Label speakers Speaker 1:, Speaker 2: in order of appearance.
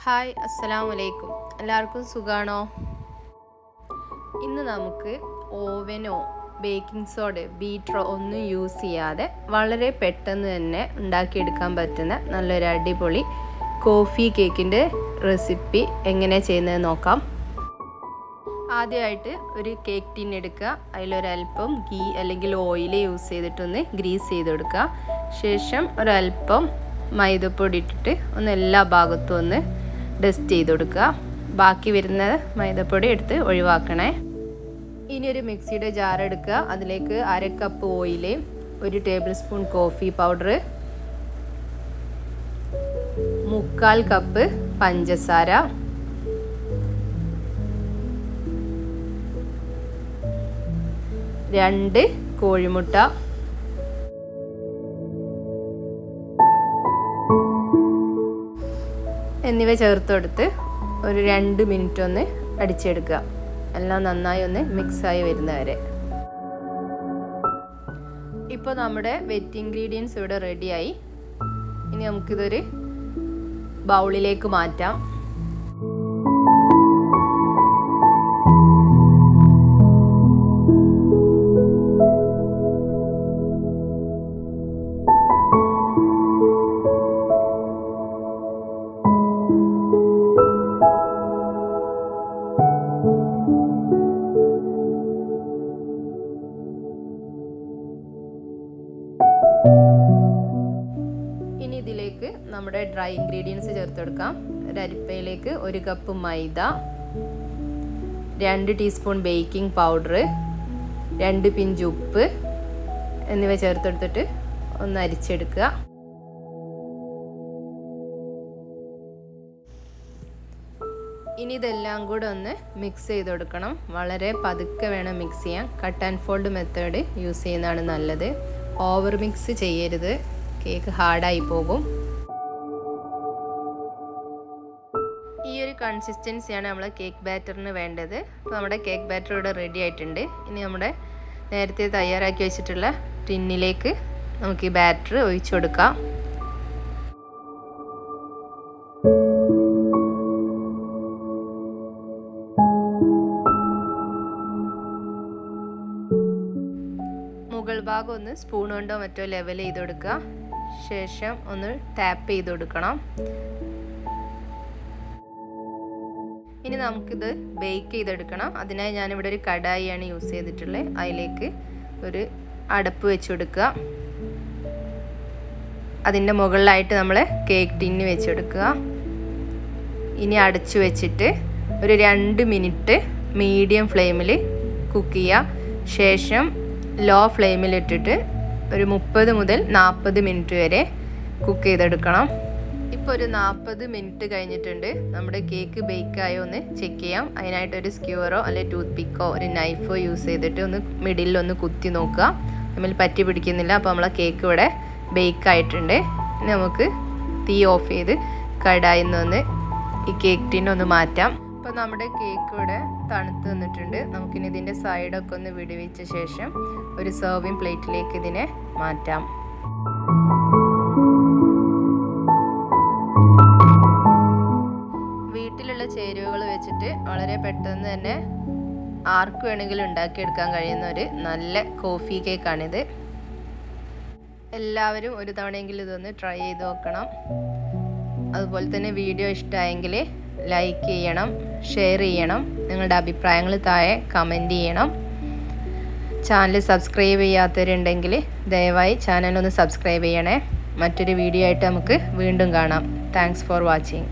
Speaker 1: Hi, അസ്സലാമു അലൈക്കും. എല്ലാവർക്കും സുഖാണോ? ഇന്ന് നമുക്ക് ഓവനോ ബേക്കിംഗ് സോഡയോ ബീറ്ററോ ഒന്നും യൂസ് ചെയ്യാതെ വളരെ പെട്ടെന്ന് തന്നെ ഉണ്ടാക്കിയെടുക്കാൻ പറ്റുന്ന നല്ലൊരു അടിപൊളി കോഫി കേക്കിൻ്റെ റെസിപ്പി എങ്ങനെ ചെയ്യുന്നത് നോക്കാം. ആദ്യമായിട്ട് ഒരു കേക്ക് ടിൻ എടുക്കുക. അതിലൊരൽപ്പം ഗീ അല്ലെങ്കിൽ ഓയിൽ യൂസ് ചെയ്തിട്ടൊന്ന് ഗ്രീസ് ചെയ്ത് കൊടുക്കുക. ശേഷം ഒരൽപ്പം മൈദപ്പൊടി ഇട്ടിട്ട് ഒന്ന് എല്ലാ ഭാഗത്തും ഒന്ന് ഡസ്റ്റ് ചെയ്ത് കൊടുക്കുക. ബാക്കി വരുന്ന മൈദപ്പൊടി എടുത്ത് ഒഴിവാക്കണേ. ഇനി ഒരു മിക്സിയുടെ ജാർ എടുക്കുക. അതിലേക്ക് 1/2 cup oil, 1 table spoon coffee powder, 1/4 cup പഞ്ചസാര, 2 കോഴിമുട്ട, എന്നിവ ചേർത്ത് കൊടുത്ത് ഒരു 2 മിനിറ്റ് ഒന്ന് അടിച്ചെടുക്കുക. എല്ലാം നന്നായി ഒന്ന് മിക്സായി വരുന്നവരെ. ഇപ്പോൾ നമ്മുടെ വെറ്റ് ഇൻഗ്രീഡിയൻസ് ഇവിടെ റെഡിയായി. ഇനി നമുക്കിതൊരു ബൗളിലേക്ക് മാറ്റാം. ഇനി ഇതിലേക്ക് നമ്മുടെ ഡ്രൈ ഇൻഗ്രീഡിയൻസ് ചേർത്ത് കൊടുക്കാം. ഒരു അരിപ്പയിലേക്ക് 1 കപ്പ് മൈദ, 2 ടീസ്പൂൺ ബേക്കിംഗ് പൗഡർ, 2 പിഞ്ച് ഉപ്പ് എന്നിവ ചേർത്തെടുത്തിട്ട് ഒന്ന് അരിച്ചെടുക്കുക. ഇനി ഇതെല്ലാം കൂടെ ഒന്ന് മിക്സ് ചെയ്ത് കൊടുക്കണം. വളരെ പതുക്കെ വേണം മിക്സ് ചെയ്യാൻ. Cut and fold method use ചെയ്യുന്നതാണ് നല്ലത്. ഓവർ മിക്സ് ചെയ്യരുത്, കേക്ക് ഹാർഡായി പോകും. ഈ ഒരു കൺസിസ്റ്റൻസിയാണ് നമ്മൾ കേക്ക് ബാറ്ററിന് വേണ്ടത്. അപ്പോൾ നമ്മുടെ കേക്ക് ബാറ്റർ ഇവിടെ റെഡി ആയിട്ടുണ്ട്. ഇനി നമ്മുടെ നേരത്തെ തയ്യാറാക്കി വെച്ചിട്ടുള്ള ടിന്നിലേക്ക് നമുക്ക് ഈ ബാറ്റർ ഒഴിച്ചു കൊടുക്കാം. മുകൾ ഭാഗം ഒന്ന് സ്പൂൺ കൊണ്ടോ മറ്റോ ലെവൽ ചെയ്ത് കൊടുക്കുക. ശേഷം ഒന്ന് ടാപ്പ് ചെയ്ത് കൊടുക്കണം. ഇനി നമുക്കിത് ബേക്ക് ചെയ്തെടുക്കണം. അതിനായി ഞാനിവിടെ ഒരു കടായിയാണ് യൂസ് ചെയ്തിട്ടുള്ളത്. അതിലേക്ക് ഒരു അടപ്പ് വെച്ച് കൊടുക്കുക. അതിൻ്റെ മുകളിലായിട്ട് നമ്മൾ കേക്ക് ടിന്ന് വെച്ചെടുക്കുക. ഇനി അടച്ചു വെച്ചിട്ട് ഒരു 2 മിനിറ്റ് മീഡിയം ഫ്ലെയിമിൽ കുക്ക് ചെയ്യുക. ശേഷം ലോ ഫ്ലെയിമിലിട്ടിട്ട് ഒരു 30 മുതൽ 40 മിനിറ്റ് വരെ കുക്ക് ചെയ്തെടുക്കണം. ഇപ്പോൾ ഒരു 40 മിനിറ്റ് കഴിഞ്ഞിട്ടുണ്ട്. നമ്മുടെ കേക്ക് ബേക്കായോ ഒന്ന് ചെക്ക് ചെയ്യാം. അതിനായിട്ടൊരു സ്ക്യൂറോ അല്ലെങ്കിൽ ടൂത്ത് പിക്കോ ഒരു നൈഫോ യൂസ് ചെയ്തിട്ട് ഒന്ന് മിഡിലൊന്ന് കുത്തി നോക്കുക. നമ്മൾ പറ്റി പിടിക്കുന്നില്ല. അപ്പോൾ നമ്മളെ കേക്ക് ഇവിടെ ബേക്കായിട്ടുണ്ട്. ഇനി നമുക്ക് തീ ഓഫ് ചെയ്ത് കടായിൽ നിന്ന് ഈ കേക്ക് ടിന്നൊന്ന് മാറ്റാം. അപ്പോൾ നമ്മുടെ കേക്ക് ഇവിടെ തണുത്ത് വന്നിട്ടുണ്ട്. നമുക്കിനി ഇതിൻ്റെ സൈഡൊക്കെ ഒന്ന് വിടുവിച്ച ശേഷം ഒരു സെർവിങ് പ്ലേറ്റിലേക്ക് ഇതിനെ മാറ്റാം. വീട്ടിലുള്ള ചേരുവകൾ വെച്ചിട്ട് വളരെ പെട്ടെന്ന് തന്നെ ആർക്ക് വേണമെങ്കിലും ഉണ്ടാക്കിയെടുക്കാൻ കഴിയുന്ന ഒരു നല്ല കോഫി കേക്കാണിത്. എല്ലാവരും ഒരു തവണയെങ്കിലും ഇതൊന്ന് ട്രൈ ചെയ്ത് നോക്കണം. അതുപോലെ തന്നെ വീഡിയോ ഇഷ്ടമായെങ്കിൽ ലൈക്ക് ചെയ്യണം, ഷെയർ ചെയ്യണം. നിങ്ങളുടെ അഭിപ്രായങ്ങൾ താഴെ കമൻറ്റ് ചെയ്യണം. ചാനൽ സബ്സ്ക്രൈബ് ചെയ്യാത്തവരുണ്ടെങ്കിൽ ദയവായി ചാനൽ ഒന്ന് സബ്സ്ക്രൈബ് ചെയ്യണേ. മറ്റൊരു വീഡിയോ ആയിട്ട് നമുക്ക് വീണ്ടും കാണാം. Thanks for watching.